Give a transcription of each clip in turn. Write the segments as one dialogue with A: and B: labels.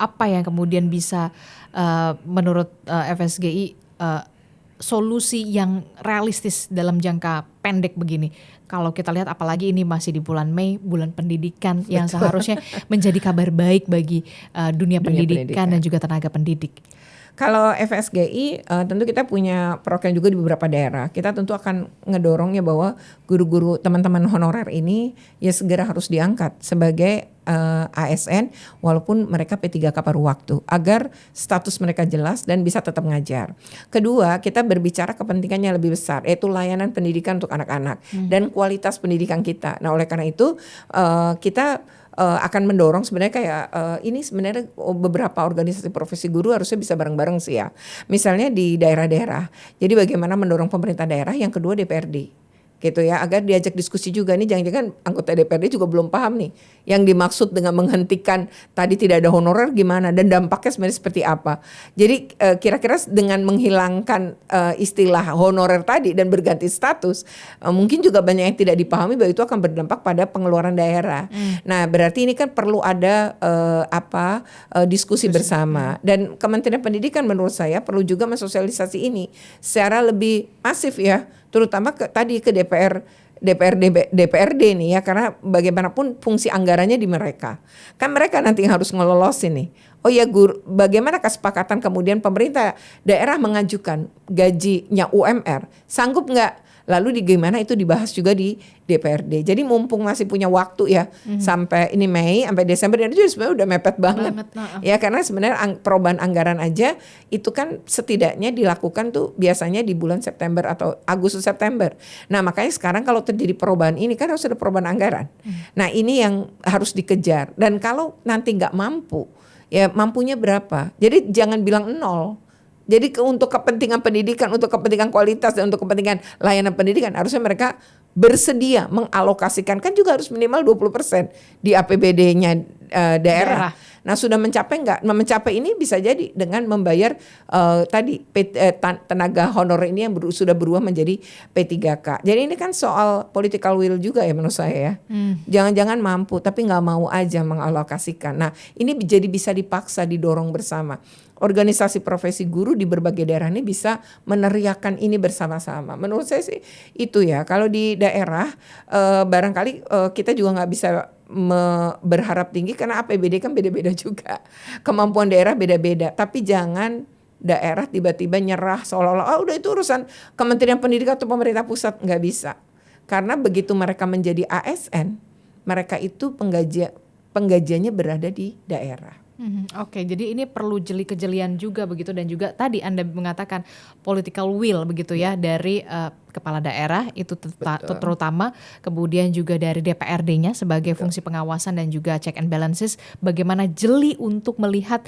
A: Apa yang kemudian bisa, menurut, FSGI, solusi yang realistis dalam jangka pendek begini? Kalau kita lihat apalagi ini masih di bulan Mei, bulan pendidikan yang
B: Betul.
A: seharusnya menjadi kabar baik bagi, dunia
B: Dunia
A: pendidikan dan
B: pendidikan.
A: juga tenaga pendidik.
B: Kalau FSGI, tentu kita punya program juga di beberapa daerah. Kita tentu akan ngedorongnya bahwa guru-guru teman-teman honorer ini ya segera harus diangkat sebagai ASN walaupun mereka P3K paruh waktu agar status mereka jelas dan bisa tetap ngajar. Kedua, kita berbicara kepentingannya lebih besar, yaitu layanan pendidikan untuk anak-anak dan kualitas pendidikan kita. Nah, oleh karena itu kita akan mendorong sebenarnya kayak ini sebenarnya beberapa organisasi profesi guru harusnya bisa bareng-bareng sih ya. Misalnya di daerah-daerah. Jadi bagaimana mendorong pemerintah daerah, yang kedua DPRD. Gitu ya, agar diajak diskusi juga nih, jangan-jangan anggota DPRD juga belum paham nih yang dimaksud dengan menghentikan tadi tidak ada honorer gimana dan dampaknya sebenarnya seperti apa. Jadi kira-kira dengan menghilangkan istilah honorer tadi dan berganti status, mungkin juga banyak yang tidak dipahami bahwa itu akan berdampak pada pengeluaran daerah. Nah, berarti ini kan perlu ada diskusi bersama. Dan Kementerian Pendidikan menurut saya perlu juga mensosialisasi ini secara lebih masif ya, terutama tadi ke DPRD nih ya, karena bagaimanapun fungsi anggarannya di mereka. Kan mereka nanti yang harus ngelolosin nih. Oh ya guru, bagaimana kesepakatan kemudian pemerintah daerah mengajukan gajinya UMR, sanggup nggak? Lalu gimana itu dibahas juga di DPRD. Jadi mumpung masih punya waktu ya sampai ini Mei, sampai Desember, dan itu sebenarnya udah mepet banget. Ya karena sebenarnya perubahan anggaran aja itu kan setidaknya dilakukan tuh biasanya di bulan September atau Agustus September. Nah makanya sekarang kalau terjadi perubahan ini kan harus ada perubahan anggaran. Nah ini yang harus dikejar. Dan kalau nanti nggak mampu, ya mampunya berapa? Jadi jangan bilang nol. Jadi untuk kepentingan pendidikan, untuk kepentingan kualitas dan untuk kepentingan layanan pendidikan harusnya mereka bersedia mengalokasikan, kan juga harus minimal 20% di APBD-nya daerah. Nah sudah mencapai nggak? Mencapai ini bisa jadi dengan membayar tenaga honorer ini yang sudah berubah menjadi P3K. Jadi ini kan soal political will juga ya menurut saya ya. Jangan-jangan mampu tapi nggak mau aja mengalokasikan. Nah ini jadi bisa dipaksa, didorong bersama. Organisasi profesi guru di berbagai daerah ini bisa meneriakan ini bersama-sama. Menurut saya sih itu ya. Kalau di daerah barangkali kita juga nggak bisa berharap tinggi karena APBD kan beda-beda juga. Kemampuan daerah beda-beda. Tapi jangan daerah tiba-tiba nyerah seolah-olah udah itu urusan Kementerian Pendidikan atau pemerintah pusat, nggak bisa. Karena begitu mereka menjadi ASN, mereka itu penggajiannya berada di daerah.
A: Oke, jadi ini perlu kejelian juga begitu, dan juga tadi Anda mengatakan political will begitu ya dari kepala daerah itu terutama, kemudian juga dari DPRD-nya sebagai fungsi pengawasan dan juga check and balances, bagaimana jeli untuk melihat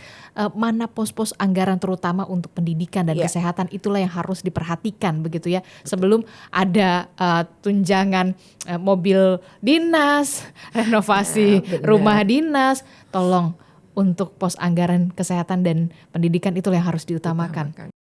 A: mana pos-pos anggaran terutama untuk pendidikan dan kesehatan, itulah yang harus diperhatikan begitu ya. Sebelum ada tunjangan mobil dinas, renovasi rumah dinas, tolong untuk pos anggaran kesehatan dan pendidikan itulah yang harus diutamakan.